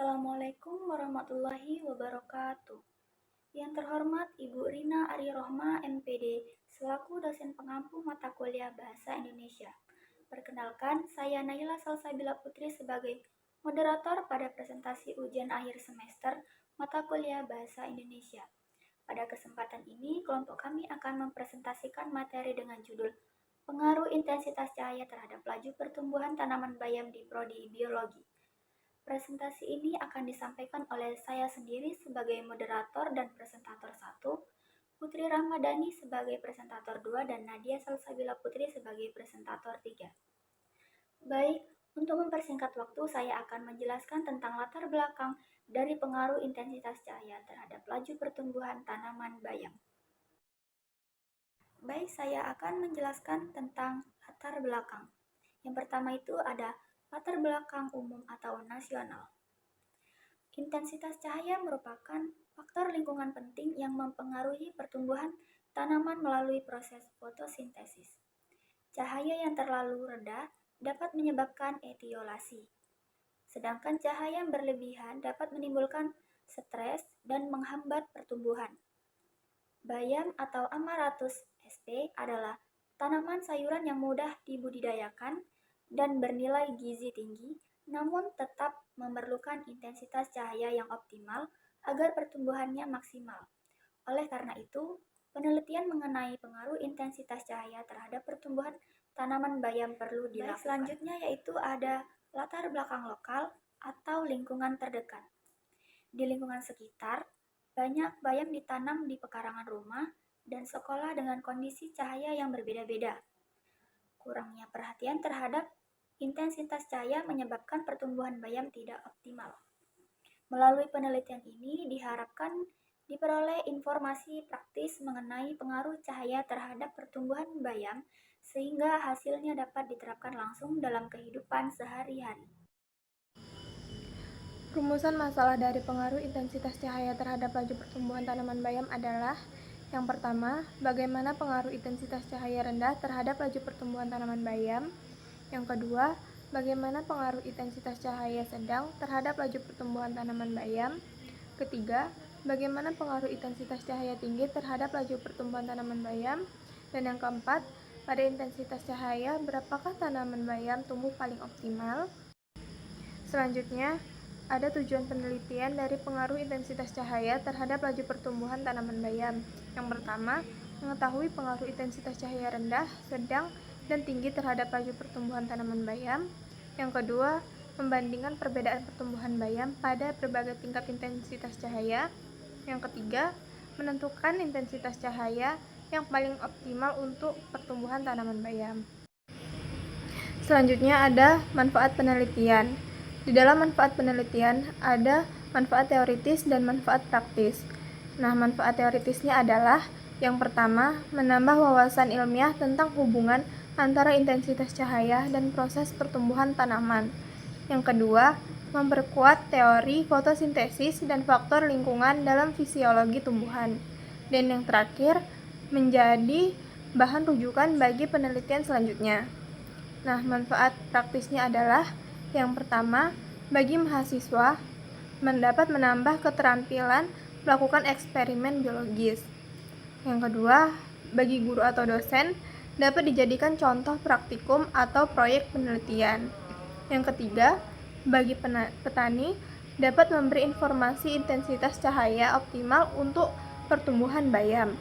Assalamualaikum warahmatullahi wabarakatuh. Yang terhormat Ibu Rina Arirohma MPD selaku dosen pengampu mata kuliah Bahasa Indonesia. Perkenalkan, saya Naila Salsabila Putri sebagai moderator pada presentasi ujian akhir semester mata kuliah Bahasa Indonesia. Pada kesempatan ini, kelompok kami akan mempresentasikan materi dengan judul Pengaruh Intensitas Cahaya Terhadap Laju Pertumbuhan Tanaman Bayam di Prodi Biologi. Presentasi ini akan disampaikan oleh saya sendiri sebagai moderator dan presentator 1, Putri Ramadhani sebagai presentator 2, dan Nadia Salsabila Putri sebagai presentator 3. Baik, untuk mempersingkat waktu, saya akan menjelaskan tentang latar belakang dari pengaruh intensitas cahaya terhadap laju pertumbuhan tanaman bayam. Baik, saya akan menjelaskan tentang latar belakang. Yang pertama itu ada latar belakang umum atau nasional. Intensitas cahaya merupakan faktor lingkungan penting yang mempengaruhi pertumbuhan tanaman melalui proses fotosintesis. Cahaya yang terlalu rendah dapat menyebabkan etiolasi, sedangkan cahaya yang berlebihan dapat menimbulkan stres dan menghambat pertumbuhan. Bayam atau Amaratus sp adalah tanaman sayuran yang mudah dibudidayakan dan bernilai gizi tinggi, namun tetap memerlukan intensitas cahaya yang optimal agar pertumbuhannya maksimal. Oleh karena itu, penelitian mengenai pengaruh intensitas cahaya terhadap pertumbuhan tanaman bayam perlu dilakukan. Selanjutnya yaitu ada latar belakang lokal atau lingkungan terdekat. Di lingkungan sekitar, banyak bayam ditanam di pekarangan rumah dan sekolah dengan kondisi cahaya yang berbeda-beda. Kurangnya perhatian terhadap intensitas cahaya menyebabkan pertumbuhan bayam tidak optimal. Melalui penelitian ini diharapkan diperoleh informasi praktis mengenai pengaruh cahaya terhadap pertumbuhan bayam sehingga hasilnya dapat diterapkan langsung dalam kehidupan sehari-hari. Rumusan masalah dari pengaruh intensitas cahaya terhadap laju pertumbuhan tanaman bayam adalah: yang pertama, bagaimana pengaruh intensitas cahaya rendah terhadap laju pertumbuhan tanaman bayam. Yang kedua, bagaimana pengaruh intensitas cahaya sedang terhadap laju pertumbuhan tanaman bayam. Ketiga, bagaimana pengaruh intensitas cahaya tinggi terhadap laju pertumbuhan tanaman bayam. Dan yang keempat, pada intensitas cahaya berapakah tanaman bayam tumbuh paling optimal. Selanjutnya, ada tujuan penelitian dari pengaruh intensitas cahaya terhadap laju pertumbuhan tanaman bayam. Yang pertama, mengetahui pengaruh intensitas cahaya rendah, sedang, dan tinggi terhadap laju pertumbuhan tanaman bayam. Yang kedua, membandingkan perbedaan pertumbuhan bayam pada berbagai tingkat intensitas cahaya. Yang ketiga, menentukan intensitas cahaya yang paling optimal untuk pertumbuhan tanaman bayam. Selanjutnya ada manfaat penelitian. Di dalam manfaat penelitian ada manfaat teoritis dan manfaat praktis. Nah, manfaat teoritisnya adalah: yang pertama, menambah wawasan ilmiah tentang hubungan antara intensitas cahaya dan proses pertumbuhan tanaman. Yang kedua, memperkuat teori fotosintesis dan faktor lingkungan dalam fisiologi tumbuhan. Dan yang terakhir, menjadi bahan rujukan bagi penelitian selanjutnya. Nah, manfaat praktisnya adalah: yang pertama, bagi mahasiswa dapat menambah keterampilan melakukan eksperimen biologis. Yang kedua, bagi guru atau dosen dapat dijadikan contoh praktikum atau proyek penelitian. Yang ketiga, bagi petani dapat memberi informasi intensitas cahaya optimal untuk pertumbuhan bayam.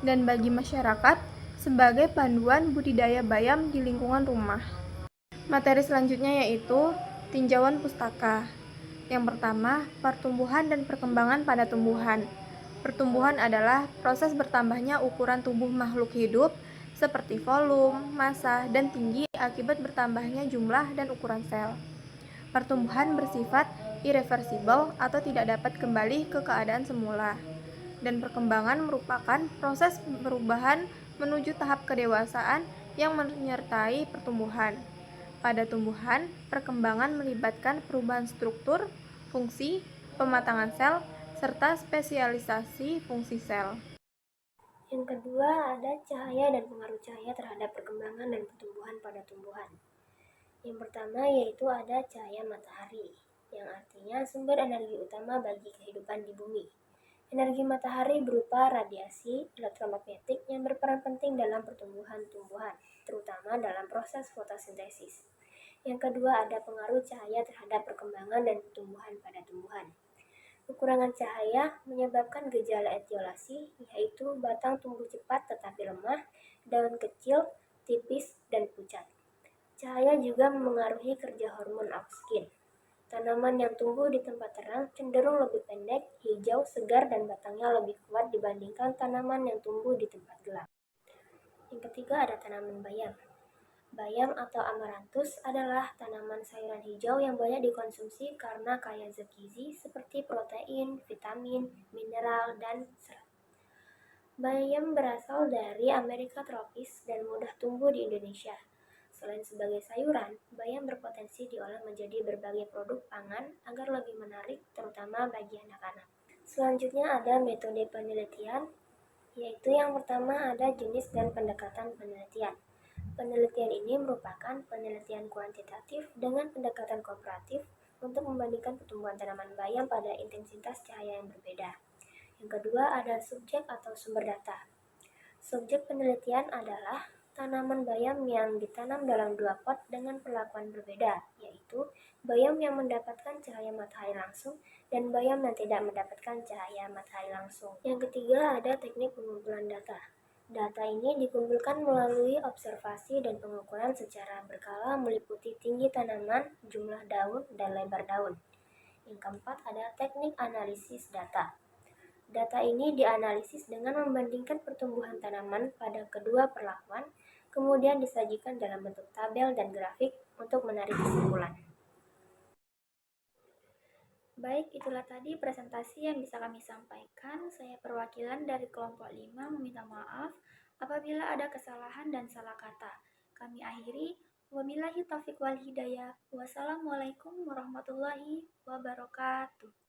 Dan bagi masyarakat sebagai panduan budidaya bayam di lingkungan rumah. Materi selanjutnya yaitu tinjauan pustaka. Yang pertama, pertumbuhan dan perkembangan pada tumbuhan. Pertumbuhan adalah proses bertambahnya ukuran tubuh makhluk hidup seperti volume, massa, dan tinggi akibat bertambahnya jumlah dan ukuran sel. Pertumbuhan bersifat irreversibel atau tidak dapat kembali ke keadaan semula. Dan perkembangan merupakan proses perubahan menuju tahap kedewasaan yang menyertai pertumbuhan. Pada tumbuhan, perkembangan melibatkan perubahan struktur, fungsi, pematangan sel, serta spesialisasi fungsi sel. Yang kedua ada cahaya dan pengaruh cahaya terhadap perkembangan dan pertumbuhan pada tumbuhan. Yang pertama yaitu ada cahaya matahari. yang artinya sumber energi utama bagi kehidupan di bumi. Energi matahari berupa radiasi elektromagnetik yang berperan penting dalam pertumbuhan tumbuhan, terutama dalam proses fotosintesis. Yang kedua, ada pengaruh cahaya terhadap perkembangan dan pertumbuhan pada tumbuhan. Kekurangan cahaya menyebabkan gejala etiolasi, yaitu batang tumbuh cepat tetapi lemah, daun kecil, tipis, dan pucat. Cahaya juga memengaruhi kerja hormon auxin. Tanaman yang tumbuh di tempat terang cenderung lebih pendek, hijau, segar, dan batangnya lebih kuat dibandingkan tanaman yang tumbuh di tempat gelap. Yang ketiga ada tanaman bayam. Bayam atau amaranthus adalah tanaman sayuran hijau yang banyak dikonsumsi karena kaya zat gizi seperti protein, vitamin, mineral, dan serat. Bayam berasal dari Amerika tropis dan mudah tumbuh di Indonesia. Selain sebagai sayuran, bayam berpotensi diolah menjadi berbagai produk pangan agar lebih menarik, terutama bagi anak-anak. Selanjutnya ada metode penelitian, yaitu yang pertama ada jenis dan pendekatan penelitian. Penelitian ini merupakan penelitian kuantitatif dengan pendekatan komparatif untuk membandingkan pertumbuhan tanaman bayam pada intensitas cahaya yang berbeda. Yang kedua ada subjek atau sumber data. Subjek penelitian adalah tanaman bayam yang ditanam dalam 2 pot dengan perlakuan berbeda, yaitu bayam yang mendapatkan cahaya matahari langsung dan bayam yang tidak mendapatkan cahaya matahari langsung. Yang ketiga ada teknik pengumpulan data. Data ini dikumpulkan melalui observasi dan pengukuran secara berkala meliputi tinggi tanaman, jumlah daun, dan lebar daun. Yang keempat ada teknik analisis data. Data ini dianalisis dengan membandingkan pertumbuhan tanaman pada kedua perlakuan, kemudian disajikan dalam bentuk tabel dan grafik untuk menarik kesimpulan. Baik, itulah tadi presentasi yang bisa kami sampaikan. Saya perwakilan dari kelompok 5 meminta maaf apabila ada kesalahan dan salah kata. Kami akhiri. Wabillahi taufiq wal hidayah. Wassalamualaikum warahmatullahi wabarakatuh.